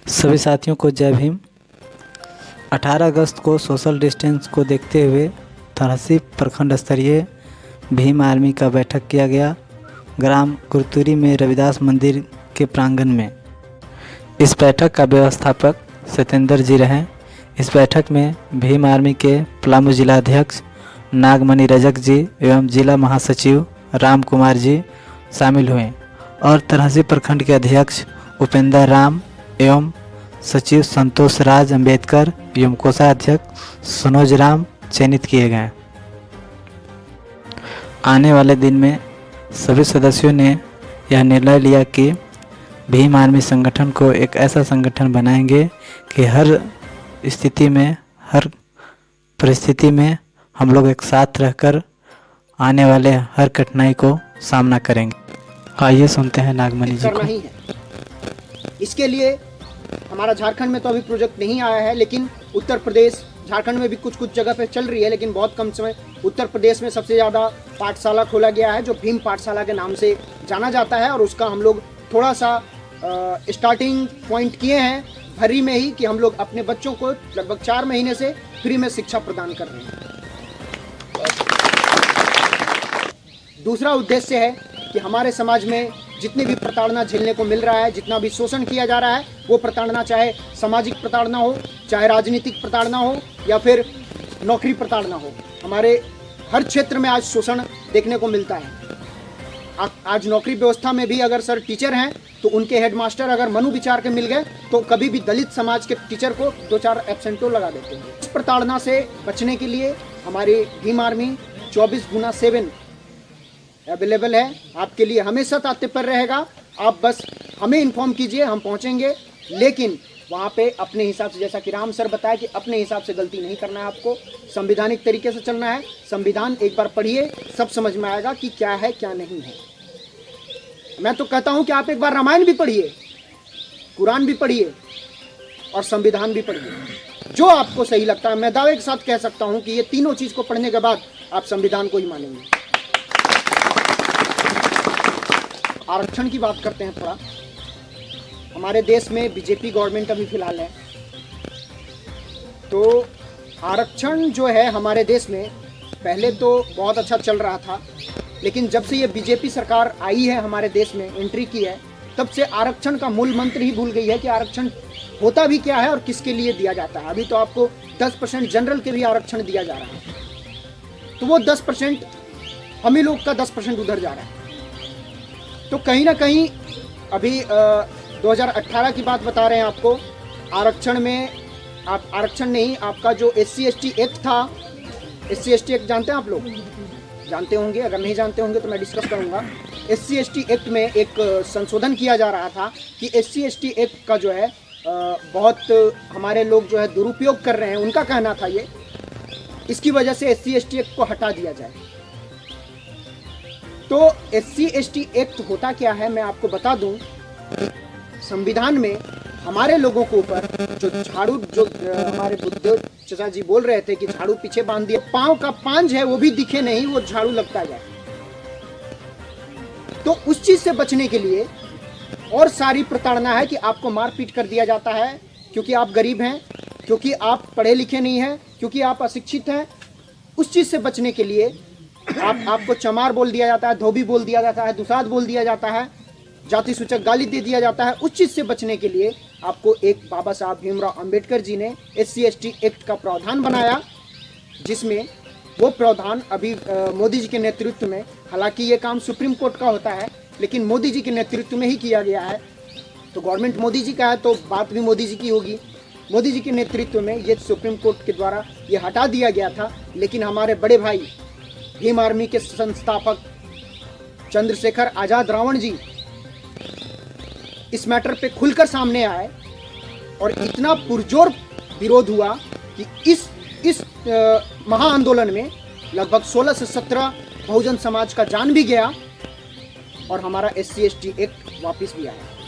सभी साथियों को जय भीम। 18 अगस्त को सोशल डिस्टेंस को देखते हुए तहसील प्रखंड स्तरीय भीम आर्मी का बैठक किया गया ग्राम कुरतुरी में रविदास मंदिर के प्रांगण में। इस बैठक का व्यवस्थापक सत्येंद्र जी रहे। इस बैठक में भीम आर्मी के पलामू जिलाध्यक्ष नागमणि रजक जी एवं जिला महासचिव राम कुमार जी शामिल हुए और तहसील प्रखंड के अध्यक्ष उपेंद्र राम एवं सचिव संतोष राज अंबेडकर एवं कोषाध्यक्ष सुनोज राम चयनित किए गए। आने वाले दिन में सभी सदस्यों ने यह निर्णय लिया कि भीम आर्मी संगठन को एक ऐसा संगठन बनाएंगे कि हर स्थिति में, हर परिस्थिति में हम लोग एक साथ रहकर आने वाले हर कठिनाई को सामना करेंगे। आइए सुनते हैं नागमणि जी को। करना ही है। इसके लिए हमारा झारखंड में तो अभी प्रोजेक्ट नहीं आया है, लेकिन उत्तर प्रदेश, झारखंड में भी कुछ जगह पे चल रही है, लेकिन बहुत कम समय। उत्तर प्रदेश में सबसे ज़्यादा पाठशाला खोला गया है जो भीम पाठशाला के नाम से जाना जाता है, और उसका हम लोग थोड़ा सा स्टार्टिंग पॉइंट किए हैं भरी में ही कि हम लोग अपने बच्चों को लगभग 4 महीने से फ्री में शिक्षा प्रदान कर रहे हैं। दूसरा उद्देश्य है कि हमारे समाज में जितनी भी प्रताड़ना झेलने को मिल रहा है, जितना भी शोषण किया जा रहा है, वो प्रताड़ना चाहे सामाजिक प्रताड़ना हो, चाहे राजनीतिक प्रताड़ना हो, या फिर नौकरी प्रताड़ना हो, हमारे हर क्षेत्र में आज शोषण देखने को मिलता है। आज नौकरी व्यवस्था में भी अगर सर टीचर हैं तो उनके हेडमास्टर अगर मनु विचार के मिल गए तो कभी भी दलित समाज के टीचर को 2-4 एब्सेंटो लगा देते हैं। इस प्रताड़ना से बचने के लिए हमारी भीम आर्मी 24x7 अवेलेबल है आपके लिए, हमेशा तत्पर रहेगा। आप बस हमें इन्फॉर्म कीजिए, हम पहुंचेंगे, लेकिन वहाँ पे अपने हिसाब से, जैसा कि राम सर बताया कि अपने हिसाब से गलती नहीं करना है, आपको संवैधानिक तरीके से चलना है। संविधान एक बार पढ़िए, सब समझ में आएगा कि क्या है क्या नहीं है। मैं तो कहता हूँ कि आप एक बार रामायण भी पढ़िए, कुरान भी पढ़िए और संविधान भी पढ़िए, जो आपको सही लगता है। मैं दावे के साथ कह सकता हूँ कि ये तीनों चीज़ को पढ़ने के बाद आप संविधान को ही मानेंगे। आरक्षण की बात करते हैं थोड़ा। हमारे देश में बीजेपी गवर्नमेंट अभी फिलहाल है, तो आरक्षण जो है हमारे देश में पहले तो बहुत अच्छा चल रहा था, लेकिन जब से ये बीजेपी सरकार आई है, हमारे देश में एंट्री की है, तब से आरक्षण का मूल मंत्र ही भूल गई है कि आरक्षण होता भी क्या है और किसके लिए दिया जाता है। अभी तो आपको 10% जनरल के भी आरक्षण दिया जा रहा है, तो वो 10% हम ही लोग का 10% उधर जा रहा है। तो कहीं ना कहीं अभी 2018 की बात बता रहे हैं आपको, आरक्षण में आप आरक्षण नहीं, आपका जो SC/ST एक्ट था, SC/ST एक्ट जानते हैं आप लोग? जानते होंगे, अगर नहीं जानते होंगे तो मैं डिस्कस करूंगा। SC/ST एक्ट में एक संशोधन किया जा रहा था कि SC/ST एक्ट का जो है बहुत हमारे लोग जो है दुरुपयोग कर रहे हैं, उनका कहना था ये, इसकी वजह से SC/ST एक्ट को हटा दिया जाए। तो SC/ST एक्ट होता क्या है मैं आपको बता दूं। संविधान में हमारे लोगों को ऊपर जो झाड़ू, जो हमारे बुद्धदेव चाचा जी बोल रहे थे कि झाड़ू पीछे बांध दिया, पांव का पांज है वो भी दिखे नहीं, वो झाड़ू लगता जाए। तो उस चीज से बचने के लिए और सारी प्रताड़ना है कि आपको मारपीट कर दिया जाता है क्योंकि आप गरीब हैं, क्योंकि आप पढ़े लिखे नहीं हैं, क्योंकि आप अशिक्षित हैं। उस चीज से बचने के लिए आपको चमार बोल दिया जाता है, धोबी बोल दिया जाता है, दुसाद बोल दिया जाता है, जाति सूचक गाली दे दिया जाता है। उस चीज़ से बचने के लिए आपको एक बाबा साहब भीमराव अंबेडकर जी ने SC/ST एक्ट का प्रावधान बनाया, जिसमें वो प्रावधान अभी मोदी जी के नेतृत्व में, हालांकि ये काम सुप्रीम कोर्ट का होता है, लेकिन मोदी जी के नेतृत्व में ही किया गया है। तो गवर्नमेंट मोदी जी का है तो बात भी मोदी जी की होगी। मोदी जी के नेतृत्व में ये सुप्रीम कोर्ट के द्वारा ये हटा दिया गया था, लेकिन हमारे बड़े भाई भीम आर्मी के संस्थापक चंद्रशेखर आज़ाद रावण जी इस मैटर पे खुलकर सामने आए और इतना पुरजोर विरोध हुआ कि इस महाआंदोलन में लगभग 16 से 17 बहुजन समाज का जान भी गया और हमारा SC/ST एक्ट वापस भी आया।